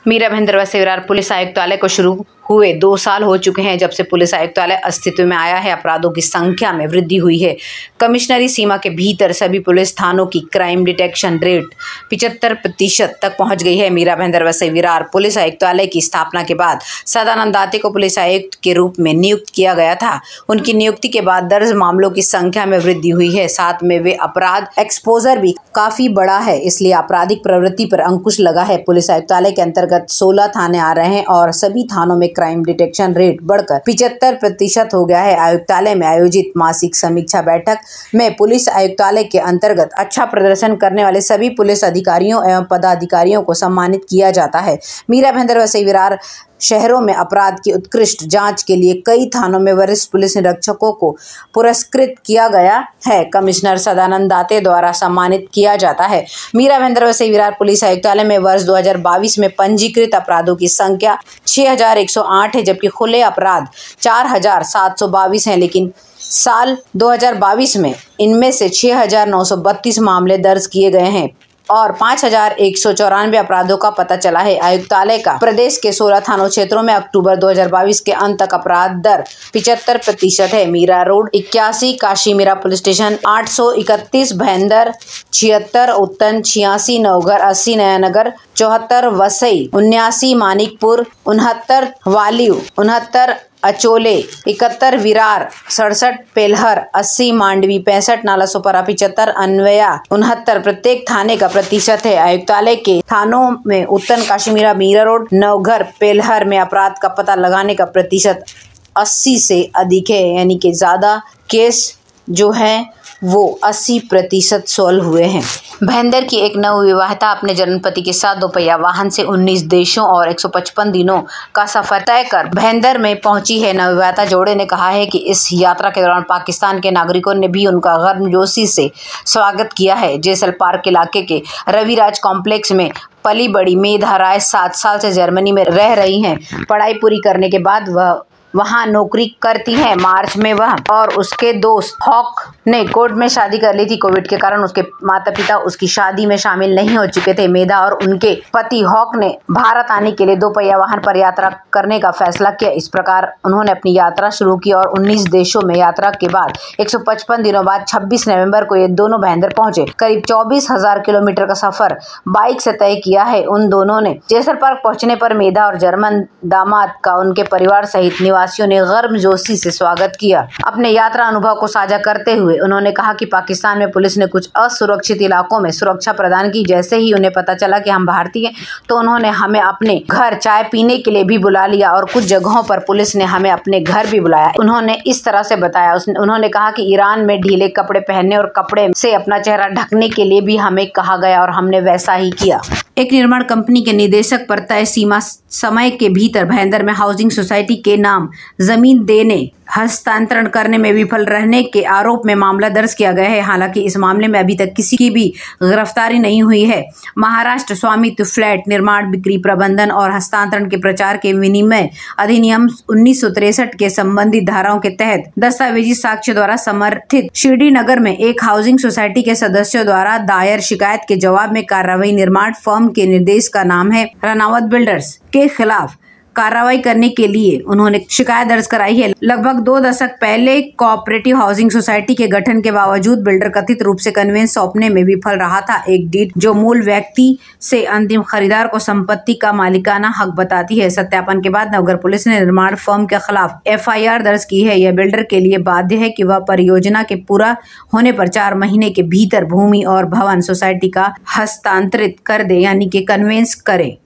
मीरा भंदरवा से विरार पुलिस आयुक्तालय को शुरू हुए 2 साल हो चुके हैं जब से पुलिस आयुक्तालय अस्तित्व में आया है। अपराधों की संख्या में वृद्धि हुई है। कमिश्नरी सीमा के भीतर सभी पुलिस थानों की क्राइम डिटेक्शन रेट 75% तक पहुंच गई है। मीरा भंदरवा से विरार पुलिस आयुक्तालय की स्थापना के बाद सदानंद दाते को पुलिस आयुक्त के रूप में नियुक्त किया गया था। उनकी नियुक्ति के बाद दर्ज मामलों की संख्या में वृद्धि हुई है। साथ में वे अपराध एक्सपोजर भी काफी बड़ा है, इसलिए आपराधिक प्रवृत्ति पर अंकुश लगा है। पुलिस आयुक्तालय के अंतर्गत 16 थाने आ रहे हैं और सभी थानों में क्राइम डिटेक्शन रेट बढ़कर 75% हो गया है। आयुक्तालय में आयोजित मासिक समीक्षा बैठक में पुलिस आयुक्तालय के अंतर्गत अच्छा प्रदर्शन करने वाले सभी पुलिस अधिकारियों एवं पदाधिकारियों को सम्मानित किया जाता है। मीरा भंदरवा से विरार शहरों में अपराध की उत्कृष्ट जांच के लिए कई थानों में वरिष्ठ पुलिस निरीक्षकों को पुरस्कृत किया गया है। कमिश्नर सदानंद दाते द्वारा सम्मानित किया जाता है। मीरा भंदरवा से विरार पुलिस आयुक्तालय में वर्ष 2022 में पंजीकृत अपराधों की संख्या 6108 है, जबकि खुले अपराध 4722 हैं। लेकिन साल 2022 में इनमें से 6932 मामले दर्ज किए गए हैं और 5194 अपराधों का पता चला है। आयुक्तालय का प्रदेश के 16 थानों क्षेत्रों में अक्टूबर 2022 के अंत तक अपराध दर 75% है। Mira road 81, Kashi Mira police station 831, Bhayandar 76, Uttan 86, Navghar 80, Nayanagar 74, Vasai 79, Manikpur 69, Waliv 69, Achole 71, Virar 67, Pelhar 80, Mandvi 65, Nalasopara 75, अन्वया 69 प्रत्येक थाने का प्रतिशत है। आयुक्तालय के थानों में उत्तन, काशीमीरा, मीरा रोड, नवघर, पेलहर में अपराध का पता लगाने का प्रतिशत 80 से अधिक है, यानी कि ज्यादा केस जो है वो 80% सॉल्व हुए हैं। भैंदर की एक नवविवाहिता अपने जन्मपति के साथ 2 पहिया वाहन से 19 देशों और 155 दिनों का सफर तय कर भैंदर में पहुंची है। नवविवाहिता जोड़े ने कहा है कि इस यात्रा के दौरान पाकिस्तान के नागरिकों ने भी उनका गर्मजोशी से स्वागत किया है। जेसल पार्क इलाके के रविराज कॉम्प्लेक्स में पली बड़ी मेधा राय 7 साल से जर्मनी में रह रही हैं। पढ़ाई पूरी करने के बाद वह वहाँ नौकरी करती हैं। मार्च में वह और उसके दोस्त हॉक ने कोर्ट में शादी कर ली थी। कोविड के कारण उसके माता पिता उसकी शादी में शामिल नहीं हो चुके थे। मेधा और उनके पति हॉक ने भारत आने के लिए 2 पहिया वाहन पर यात्रा करने का फैसला किया। इस प्रकार उन्होंने अपनी यात्रा शुरू की और 19 देशों में यात्रा के बाद 155 दिनों बाद 26 नवंबर को ये दोनों भैंदर पहुंचे। करीब 24,000 किलोमीटर का सफर बाइक से तय किया है उन दोनों ने। जेसल पार्क पहुंचने पर मेधा और जर्मन दामाद का उनके परिवार सहित निवासियों ने गर्मजोशी से स्वागत किया। अपने यात्रा अनुभव को साझा करते हुए उन्होंने कहा कि पाकिस्तान में पुलिस ने कुछ असुरक्षित इलाकों में सुरक्षा प्रदान की। जैसे ही उन्हें पता चला कि हम भारतीय हैं तो उन्होंने हमें अपने घर चाय पीने के लिए भी बुला लिया और कुछ जगहों पर पुलिस ने हमें अपने घर भी बुलाया। उन्होंने इस तरह से बताया। उन्होंने कहा कि ईरान में ढीले कपड़े पहनने और कपड़े से अपना चेहरा ढकने के लिए भी हमें कहा गया और हमने वैसा ही किया। एक निर्माण कंपनी के निदेशक पर तय सीमा समय के भीतर भैंदर में हाउसिंग सोसाइटी के नाम जमीन देने हस्तांतरण करने में विफल रहने के आरोप में मामला दर्ज किया गया है। हालांकि इस मामले में अभी तक किसी की भी गिरफ्तारी नहीं हुई है। महाराष्ट्र स्वामित्व फ्लैट निर्माण बिक्री प्रबंधन और हस्तांतरण के प्रचार के विनिमय अधिनियम 1963 के संबंधित धाराओं के तहत दस्तावेजी साक्ष्य द्वारा समर्थित शिरडी नगर में एक हाउसिंग सोसाइटी के सदस्यों द्वारा दायर शिकायत के जवाब में कार्रवाई निर्माण फर्म के निर्देश का नाम है रनावत बिल्डर्स के खिलाफ कार्रवाई करने के लिए उन्होंने शिकायत दर्ज कराई है। लगभग 2 दशक पहले कोऑपरेटिव हाउसिंग सोसाइटी के गठन के बावजूद बिल्डर कथित रूप से कन्वेंस सौंपने में विफल रहा था। एक डीड जो मूल व्यक्ति से अंतिम खरीदार को संपत्ति का मालिकाना हक बताती है। सत्यापन के बाद नवघर पुलिस ने निर्माण फर्म के खिलाफ FIR दर्ज की है। यह बिल्डर के लिए बाध्य है कि वह परियोजना के पूरा होने पर 4 महीने के भीतर भूमि और भवन सोसाइटी का हस्तांतरित कर दे, यानी कि कन्वेंस करे।